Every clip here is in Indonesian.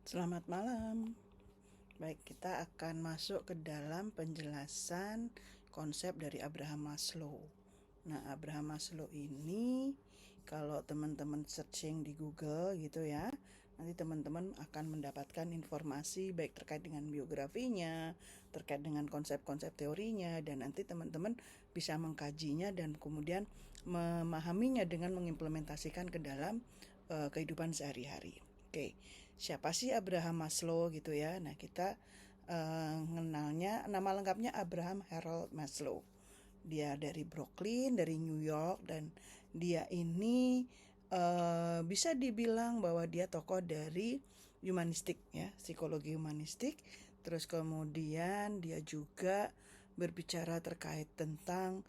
Selamat malam. Baik, kita akan masuk ke dalam penjelasan konsep dari Abraham Maslow. Nah, Abraham Maslow ini kalau teman-teman searching di Google gitu ya, nanti teman-teman akan mendapatkan informasi baik terkait dengan biografinya, terkait dengan konsep-konsep teorinya, dan nanti teman-teman bisa mengkajinya dan kemudian memahaminya dengan mengimplementasikan ke dalam kehidupan sehari-hari. Oke, siapa sih Abraham Maslow gitu ya? Nah, kita mengenalnya, nama lengkapnya Abraham Harold Maslow. Dia dari Brooklyn, dari New York, dan dia ini bisa dibilang bahwa dia tokoh dari humanistik ya, psikologi humanistik. Terus kemudian dia juga berbicara terkait tentang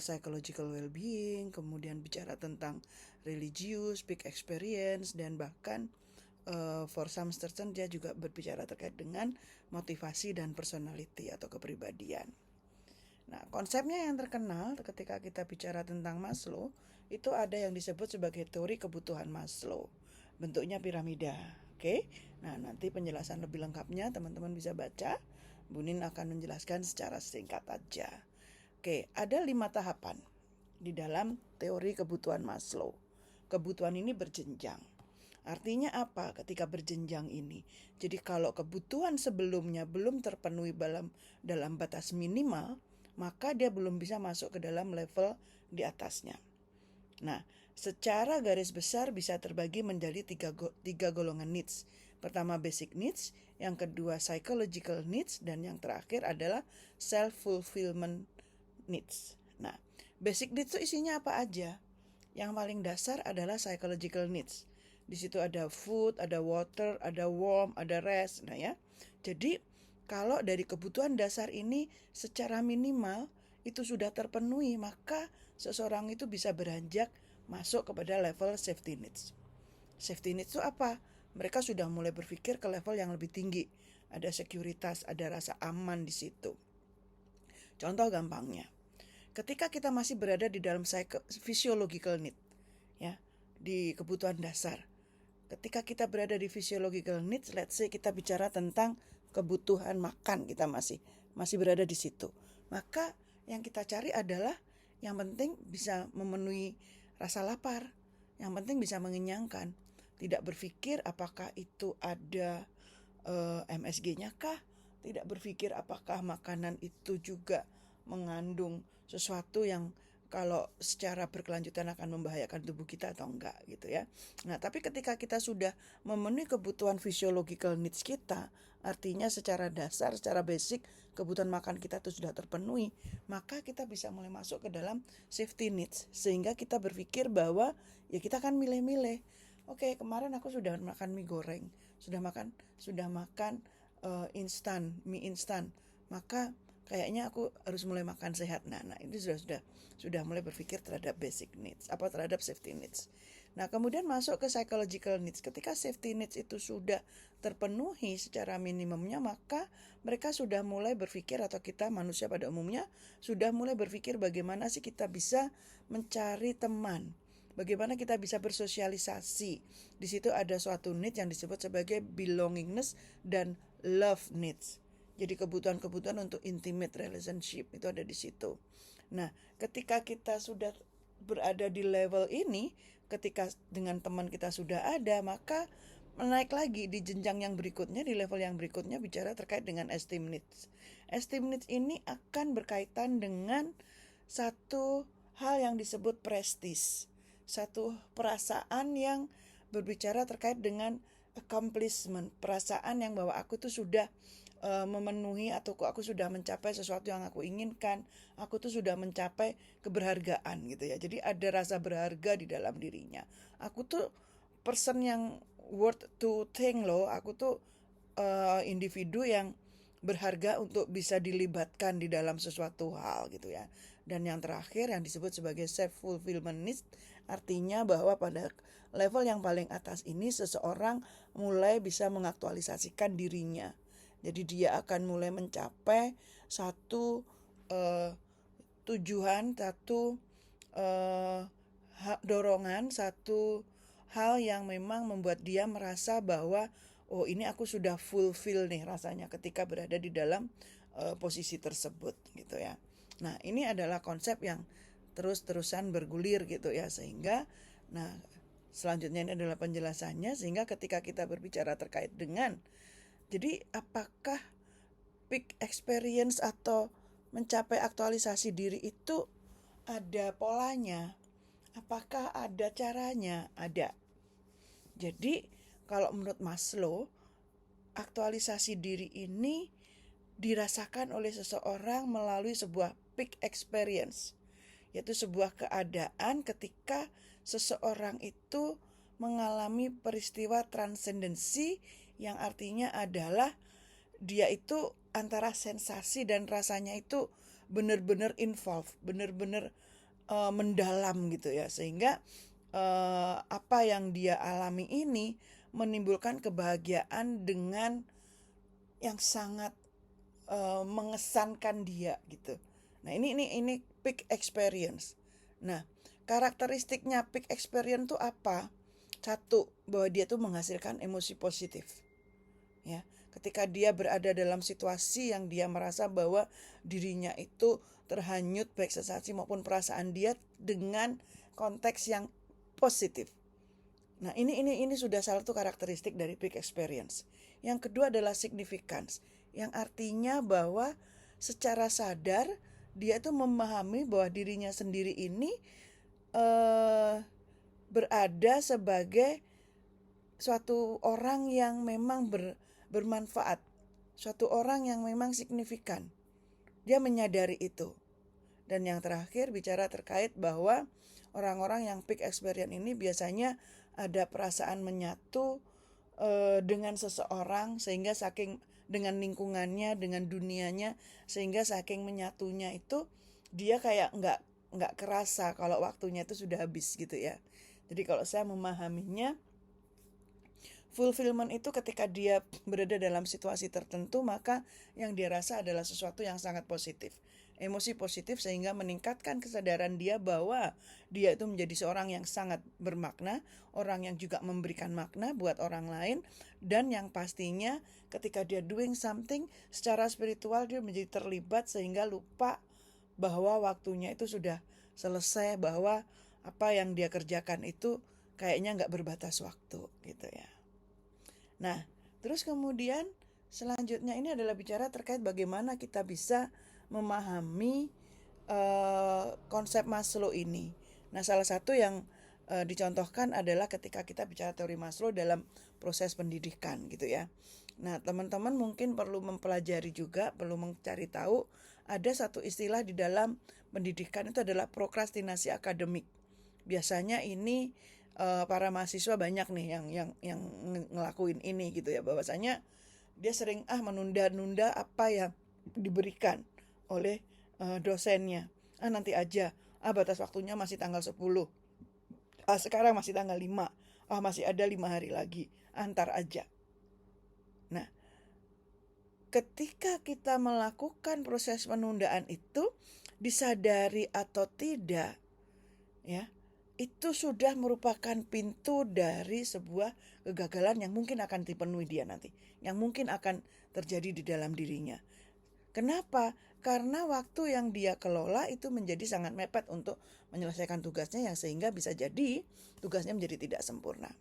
psychological well-being, kemudian bicara tentang religious, big experience, dan bahkan for some certain dia juga berbicara terkait dengan motivasi dan personality atau kepribadian. Nah, konsepnya yang terkenal ketika kita bicara tentang Maslow, itu ada yang disebut sebagai teori kebutuhan Maslow. Bentuknya piramida. Oke. Nah, nanti penjelasan lebih lengkapnya teman-teman bisa baca. Bunin akan menjelaskan secara singkat aja. Oke, ada 5 tahapan di dalam teori kebutuhan Maslow. Kebutuhan ini berjenjang. Artinya apa ketika berjenjang ini? Jadi kalau kebutuhan sebelumnya belum terpenuhi dalam batas minimal, maka dia belum bisa masuk ke dalam level di atasnya. Nah, secara garis besar bisa terbagi menjadi tiga golongan needs. Pertama basic needs, yang kedua psychological needs, dan yang terakhir adalah self-fulfillment needs. Nah, basic needs itu isinya apa aja? Yang paling dasar adalah psychological needs. Di situ ada food, ada water, ada warmth, ada rest. Nah ya, jadi kalau dari kebutuhan dasar ini secara minimal itu sudah terpenuhi, maka seseorang itu bisa beranjak masuk kepada level safety needs. Safety needs itu apa? Mereka sudah mulai berpikir ke level yang lebih tinggi. Ada sekuritas, ada rasa aman di situ. Contoh gampangnya, ketika kita masih berada di dalam physiological need, ya, di kebutuhan dasar. Ketika kita berada di physiological needs, let's say kita bicara tentang kebutuhan makan, kita masih berada di situ. Maka yang kita cari adalah yang penting bisa memenuhi rasa lapar, yang penting bisa mengenyangkan. Tidak berpikir apakah itu ada MSG-nya kah? Tidak berpikir apakah makanan itu juga mengandung sesuatu yang kalau secara berkelanjutan akan membahayakan tubuh kita atau enggak gitu ya. Nah, tapi ketika kita sudah memenuhi kebutuhan physiological needs kita, artinya secara dasar, secara basic kebutuhan makan kita itu sudah terpenuhi, maka kita bisa mulai masuk ke dalam safety needs, sehingga kita berpikir bahwa ya kita kan milih-milih. Oke, kemarin aku sudah makan mie goreng, sudah makan mie instan, maka kayaknya aku harus mulai makan sehat. Nah, ini sudah mulai berpikir terhadap basic needs, terhadap safety needs. Nah, kemudian masuk ke psychological needs. Ketika safety needs itu sudah terpenuhi secara minimumnya, maka mereka sudah mulai berpikir, atau kita manusia pada umumnya sudah mulai berpikir bagaimana sih kita bisa mencari teman. Bagaimana kita bisa bersosialisasi. Di situ ada suatu need yang disebut sebagai belongingness dan love needs. Jadi kebutuhan-kebutuhan untuk intimate relationship itu ada di situ. Nah, ketika kita sudah berada di level ini, ketika dengan teman kita sudah ada, maka menaik lagi di jenjang yang berikutnya, di level yang berikutnya bicara terkait dengan esteem needs. Esteem needs ini akan berkaitan dengan satu hal yang disebut prestis. Satu perasaan yang berbicara terkait dengan accomplishment, perasaan yang bahwa aku tuh sudah memenuhi atau aku sudah mencapai sesuatu yang aku inginkan, aku tuh sudah mencapai keberhargaan gitu ya. Jadi ada rasa berharga di dalam dirinya. Aku tuh person yang worth to think loh. Aku tuh individu yang berharga untuk bisa dilibatkan di dalam sesuatu hal gitu ya. Dan yang terakhir yang disebut sebagai self-fulfillment needs, artinya bahwa pada level yang paling atas ini seseorang mulai bisa mengaktualisasikan dirinya. Jadi dia akan mulai mencapai satu tujuan, satu dorongan, satu hal yang memang membuat dia merasa bahwa oh ini aku sudah fulfill nih rasanya ketika berada di dalam posisi tersebut gitu ya. Nah ini adalah konsep yang terus-terusan bergulir gitu ya, sehingga nah selanjutnya ini adalah penjelasannya, sehingga ketika kita berbicara terkait dengan jadi apakah peak experience atau mencapai aktualisasi diri itu ada polanya? Apakah ada caranya? Ada. Jadi kalau menurut Maslow, aktualisasi diri ini dirasakan oleh seseorang melalui sebuah peak experience, yaitu sebuah keadaan ketika seseorang itu mengalami peristiwa transendensi, yang artinya adalah dia itu antara sensasi dan rasanya itu benar-benar involved, benar-benar mendalam gitu ya, sehingga apa yang dia alami ini menimbulkan kebahagiaan dengan yang sangat mengesankan dia gitu. Nah ini peak experience. Nah karakteristiknya peak experience itu apa? Satu, bahwa dia tuh menghasilkan emosi positif. Ya, ketika dia berada dalam situasi yang dia merasa bahwa dirinya itu terhanyut baik sensasi maupun perasaan dia dengan konteks yang positif. Nah, ini sudah salah satu karakteristik dari peak experience. Yang kedua adalah significance, yang artinya bahwa secara sadar dia itu memahami bahwa dirinya sendiri ini berada sebagai suatu orang yang memang bermanfaat, suatu orang yang memang signifikan. Dia menyadari itu. Dan yang terakhir bicara terkait bahwa orang-orang yang peak experience ini biasanya ada perasaan menyatu dengan seseorang, sehingga saking dengan lingkungannya, dengan dunianya, sehingga saking menyatunya itu dia kayak nggak kerasa kalau waktunya itu sudah habis gitu ya. Jadi kalau saya memahaminya, fulfillment itu ketika dia berada dalam situasi tertentu, maka yang dia rasa adalah sesuatu yang sangat positif. Emosi positif, sehingga meningkatkan kesadaran dia bahwa dia itu menjadi seorang yang sangat bermakna, orang yang juga memberikan makna buat orang lain, dan yang pastinya ketika dia doing something secara spiritual dia menjadi terlibat sehingga lupa bahwa waktunya itu sudah selesai, bahwa apa yang dia kerjakan itu kayaknya nggak berbatas waktu gitu ya. Nah, terus kemudian selanjutnya ini adalah bicara terkait bagaimana kita bisa memahami konsep Maslow ini. Nah, salah satu yang dicontohkan adalah ketika kita bicara teori Maslow dalam proses pendidikan gitu ya. Nah, teman-teman mungkin perlu mempelajari juga, perlu mencari tahu, ada satu istilah di dalam pendidikan itu adalah prokrastinasi akademik. Biasanya ini para mahasiswa banyak nih yang ngelakuin ini gitu ya, bahwasanya dia sering menunda-nunda apa yang diberikan oleh dosennya. Nanti aja, batas waktunya masih tanggal 10, sekarang masih tanggal 5, masih ada 5 hari lagi, antar aja. Nah, ketika kita melakukan proses penundaan itu, disadari atau tidak ya, itu sudah merupakan pintu dari sebuah kegagalan yang mungkin akan dipenuhi dia nanti, yang mungkin akan terjadi di dalam dirinya. Kenapa? Karena waktu yang dia kelola itu menjadi sangat mepet untuk menyelesaikan tugasnya, yang sehingga bisa jadi tugasnya menjadi tidak sempurna.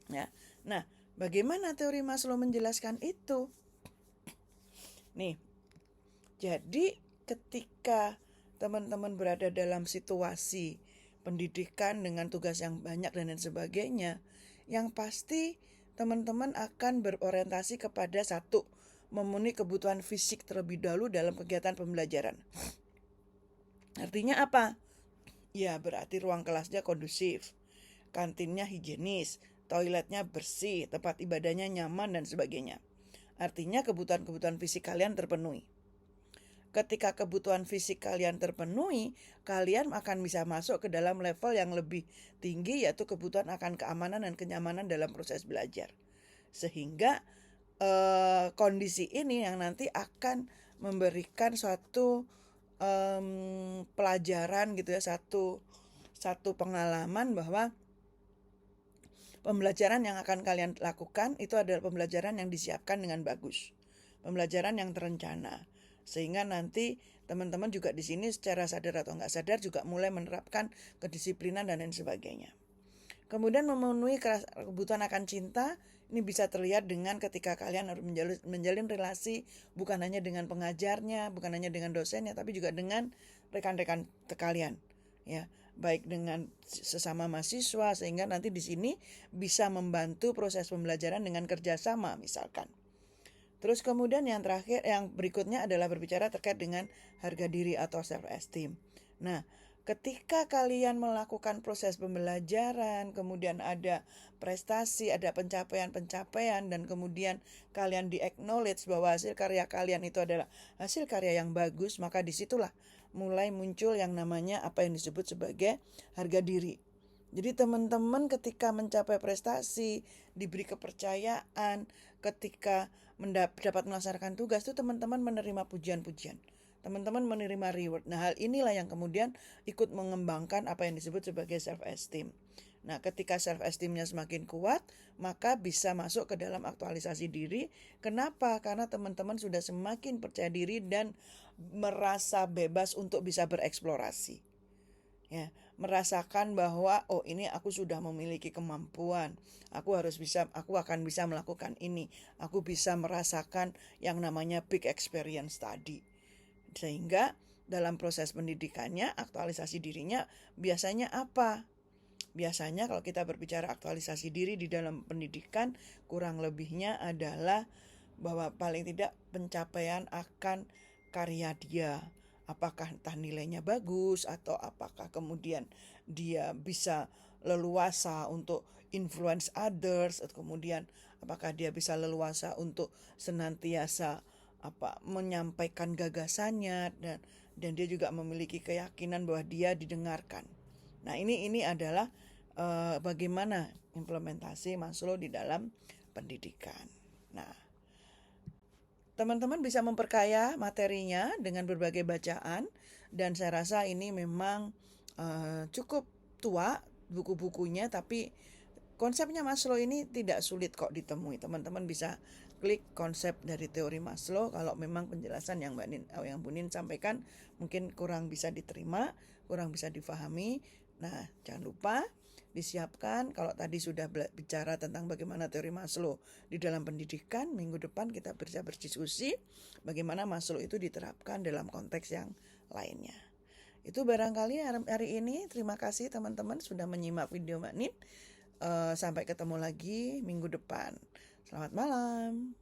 Ya. Nah, bagaimana teori Maslow menjelaskan itu? Nih, jadi ketika teman-teman berada dalam situasi pendidikan dengan tugas yang banyak dan lain sebagainya, yang pasti teman-teman akan berorientasi kepada satu, memenuhi kebutuhan fisik terlebih dahulu dalam kegiatan pembelajaran. Artinya apa? Ya berarti ruang kelasnya kondusif, kantinnya higienis, toiletnya bersih, tempat ibadahnya nyaman dan sebagainya. Artinya kebutuhan-kebutuhan fisik kalian terpenuhi. Ketika kebutuhan fisik kalian terpenuhi, kalian akan bisa masuk ke dalam level yang lebih tinggi, yaitu kebutuhan akan keamanan dan kenyamanan dalam proses belajar. Sehingga kondisi ini yang nanti akan memberikan suatu pelajaran gitu ya, satu pengalaman bahwa pembelajaran yang akan kalian lakukan itu adalah pembelajaran yang disiapkan dengan bagus, pembelajaran yang terencana, sehingga nanti teman-teman juga di sini secara sadar atau nggak sadar juga mulai menerapkan kedisiplinan dan lain sebagainya. Kemudian memenuhi kebutuhan akan cinta, ini bisa terlihat dengan ketika kalian harus menjalin relasi bukan hanya dengan pengajarnya, bukan hanya dengan dosennya, tapi juga dengan rekan-rekan kalian, ya, baik dengan sesama mahasiswa, sehingga nanti di sini bisa membantu proses pembelajaran dengan kerjasama misalkan. Terus kemudian yang terakhir, yang berikutnya adalah berbicara terkait dengan harga diri atau self-esteem. Nah, ketika kalian melakukan proses pembelajaran, kemudian ada prestasi, ada pencapaian-pencapaian, dan kemudian kalian di-acknowledge bahwa hasil karya kalian itu adalah hasil karya yang bagus, maka disitulah mulai muncul yang namanya apa yang disebut sebagai harga diri. Jadi teman-teman ketika mencapai prestasi, diberi kepercayaan, ketika dapat melaksanakan tugas itu teman-teman menerima pujian-pujian. Teman-teman menerima reward. Nah, hal inilah yang kemudian ikut mengembangkan apa yang disebut sebagai self-esteem. Nah, ketika self-esteemnya semakin kuat, maka bisa masuk ke dalam aktualisasi diri. Kenapa? Karena teman-teman sudah semakin percaya diri dan merasa bebas untuk bisa bereksplorasi. Ya, merasakan bahwa oh ini aku sudah memiliki kemampuan, aku akan bisa melakukan ini, aku bisa merasakan yang namanya big experience tadi. Sehingga dalam proses pendidikannya, aktualisasi dirinya biasanya apa? Biasanya kalau kita berbicara aktualisasi diri di dalam pendidikan, kurang lebihnya adalah bahwa paling tidak pencapaian akan karya dia. Apakah entah nilainya bagus atau apakah kemudian dia bisa leluasa untuk influence others, atau kemudian apakah dia bisa leluasa untuk senantiasa menyampaikan gagasannya, dan dia juga memiliki keyakinan bahwa dia didengarkan. Nah, ini adalah bagaimana implementasi Maslow di dalam pendidikan. Nah, teman-teman bisa memperkaya materinya dengan berbagai bacaan, dan saya rasa ini memang cukup tua buku-bukunya, tapi konsepnya Maslow ini tidak sulit kok ditemui. Teman-teman bisa klik konsep dari teori Maslow kalau memang penjelasan yang Bu Nin sampaikan mungkin kurang bisa diterima, kurang bisa difahami. Nah, jangan lupa disiapkan. Kalau tadi sudah bicara tentang bagaimana teori Maslow di dalam pendidikan, minggu depan kita bisa berdiskusi bagaimana Maslow itu diterapkan dalam konteks yang lainnya. Itu barangkali hari ini. Terima kasih teman-teman sudah menyimak video Mbak Nin. Sampai ketemu lagi minggu depan. Selamat malam.